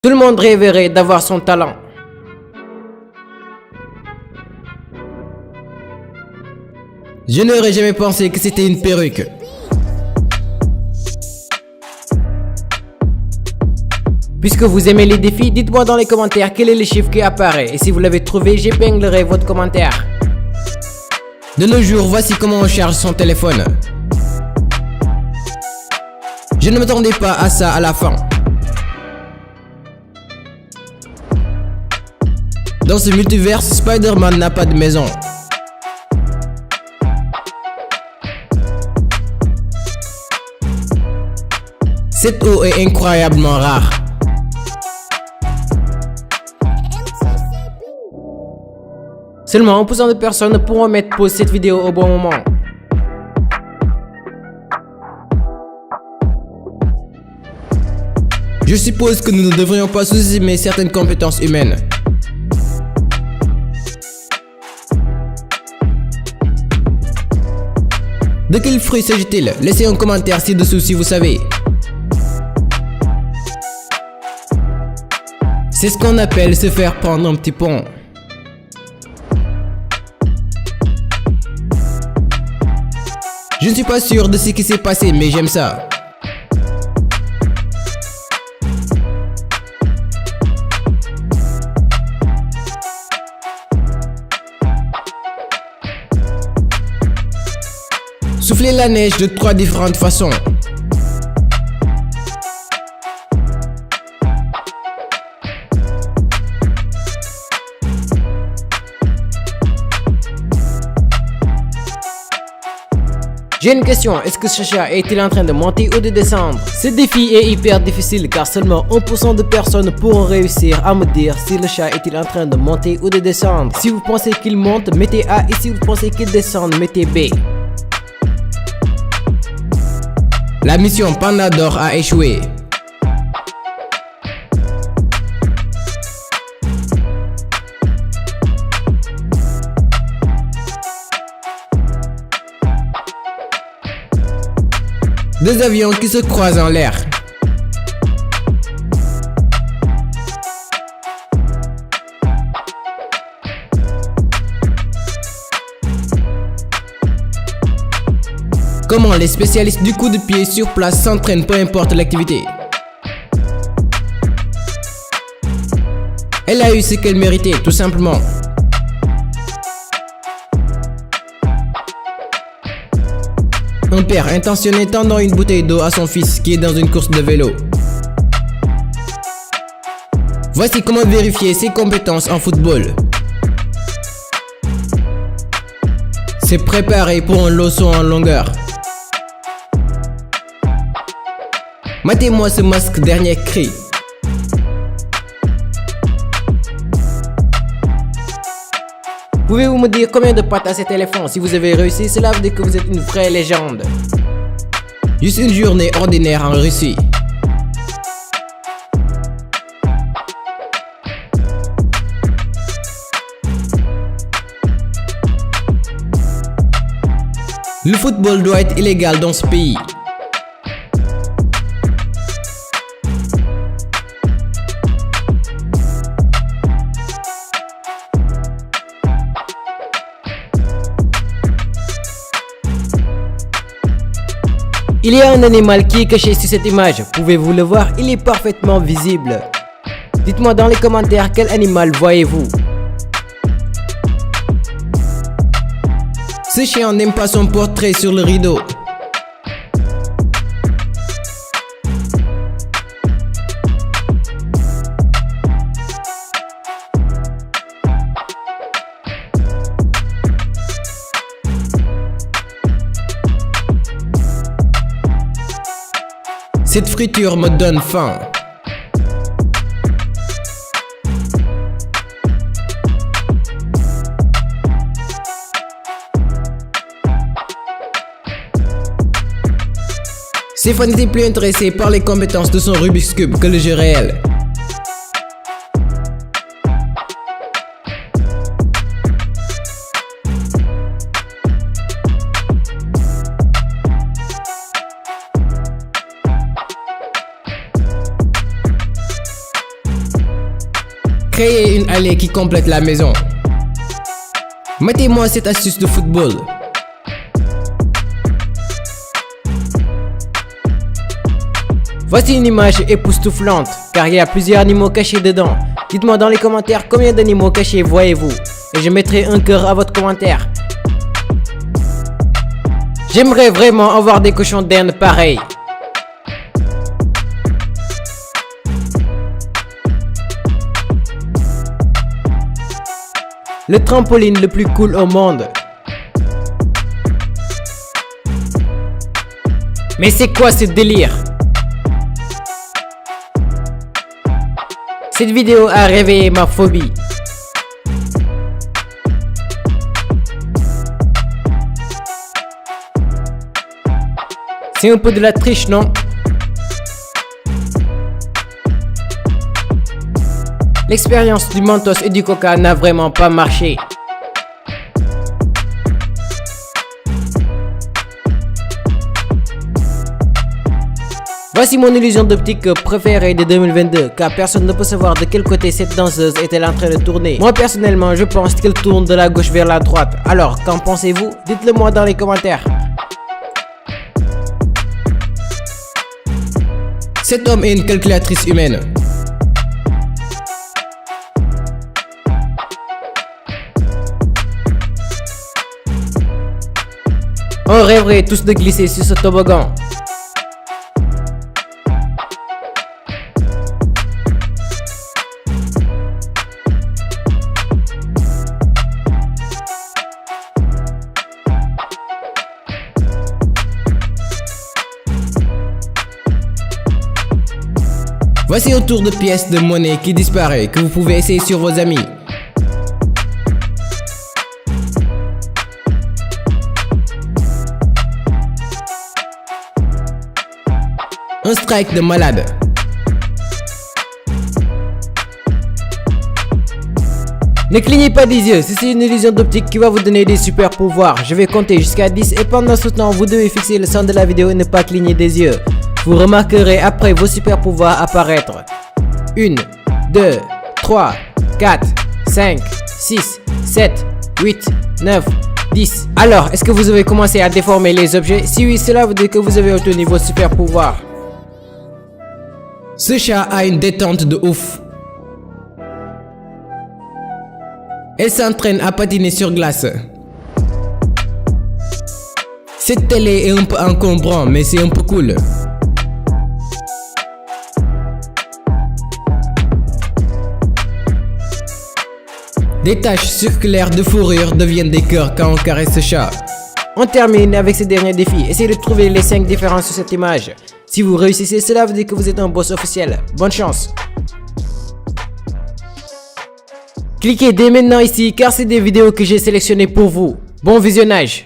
Tout le monde rêverait d'avoir son talent. Je n'aurais jamais pensé que c'était une perruque. Puisque vous aimez les défis, dites-moi dans les commentaires quel est le chiffre qui apparaît. Et si vous l'avez trouvé, j'épinglerai votre commentaire. De nos jours, voici comment on charge son téléphone. Je ne m'attendais pas à ça à la fin. Dans ce multiverse, Spider-Man n'a pas de maison. Cette eau est incroyablement rare. Seulement 1% de personnes pourront mettre pause cette vidéo au bon moment. Je suppose que nous ne devrions pas sous-estimer certaines compétences humaines. De quel fruit s'agit-il? Laissez un commentaire ci-dessous si vous savez. C'est ce qu'on appelle se faire prendre un petit pont. Je ne suis pas sûr de ce qui s'est passé, mais j'aime ça. Souffler la neige de 3 différentes façons. J'ai une question, est-ce que Chacha est-il en train de monter ou de descendre? Ce défi est hyper difficile car seulement 1% de personnes pourront réussir à me dire si le chat est-il en train de monter ou de descendre. Si vous pensez qu'il monte, mettez A, et si vous pensez qu'il descend, mettez B. La mission Panda d'or a échoué. Deux avions qui se croisent en l'air. Comment les spécialistes du coup de pied sur place s'entraînent peu importe l'activité. Elle a eu ce qu'elle méritait, tout simplement. Un père intentionné tendant une bouteille d'eau à son fils qui est dans une course de vélo. Voici comment vérifier ses compétences en football. C'est préparé pour un lot saut en longueur. Matez-moi ce masque dernier cri. Pouvez-vous me dire combien de pattes a cet éléphant? Si vous avez réussi, cela veut dire que vous êtes une vraie légende. Juste une journée ordinaire en Russie. Le football doit être illégal dans ce pays. Il y a un animal qui est caché sur cette image. Pouvez-vous le voir? Il est parfaitement visible. Dites-moi dans les commentaires quel animal voyez-vous. Ce chien n'aime pas son portrait sur le rideau. Cette friture me donne faim. Stéphane n'était plus intéressé par les compétences de son Rubik's Cube que le jeu réel. Créez une allée qui complète la maison. Mettez-moi cette astuce de football. Voici une image époustouflante, car il y a plusieurs animaux cachés dedans. Dites-moi dans les commentaires combien d'animaux cachés voyez-vous, et je mettrai un cœur à votre commentaire. J'aimerais vraiment avoir des cochons d'Inde pareils. Le trampoline le plus cool au monde. Mais c'est quoi ce délire? Cette vidéo a réveillé ma phobie. C'est un peu de la triche, non? L'expérience du Mentos et du Coca n'a vraiment pas marché. Voici mon illusion d'optique préférée de 2022, car personne ne peut savoir de quel côté cette danseuse est-elle en train de tourner. Moi personnellement, je pense qu'elle tourne de la gauche vers la droite. Alors, qu'en pensez-vous? Dites-le moi dans les commentaires. Cet homme est une calculatrice humaine. On rêverait tous de glisser sur ce toboggan. Voici un tour de pièces de monnaie qui disparaît, que vous pouvez essayer sur vos amis. Un strike de malade. Ne clignez pas des yeux, c'est une illusion d'optique qui va vous donner des super pouvoirs. Je vais compter jusqu'à 10 et pendant ce temps, vous devez fixer le centre de la vidéo et ne pas cligner des yeux. Vous remarquerez après vos super pouvoirs apparaître. 1, 2, 3, 4, 5, 6, 7, 8, 9, 10. Alors, est-ce que vous avez commencé à déformer les objets? Si oui, cela veut dire que vous avez obtenu vos super pouvoirs. Ce chat a une détente de ouf. Elle s'entraîne à patiner sur glace. Cette télé est un peu encombrant, mais c'est un peu cool. Des taches circulaires de fourrure deviennent des cœurs quand on caresse ce chat. On termine avec ce dernier défi. Essayez de trouver les 5 différences sur cette image. Si vous réussissez, cela veut dire que vous êtes un boss officiel. Bonne chance. Cliquez dès maintenant ici car c'est des vidéos que j'ai sélectionnées pour vous. Bon visionnage.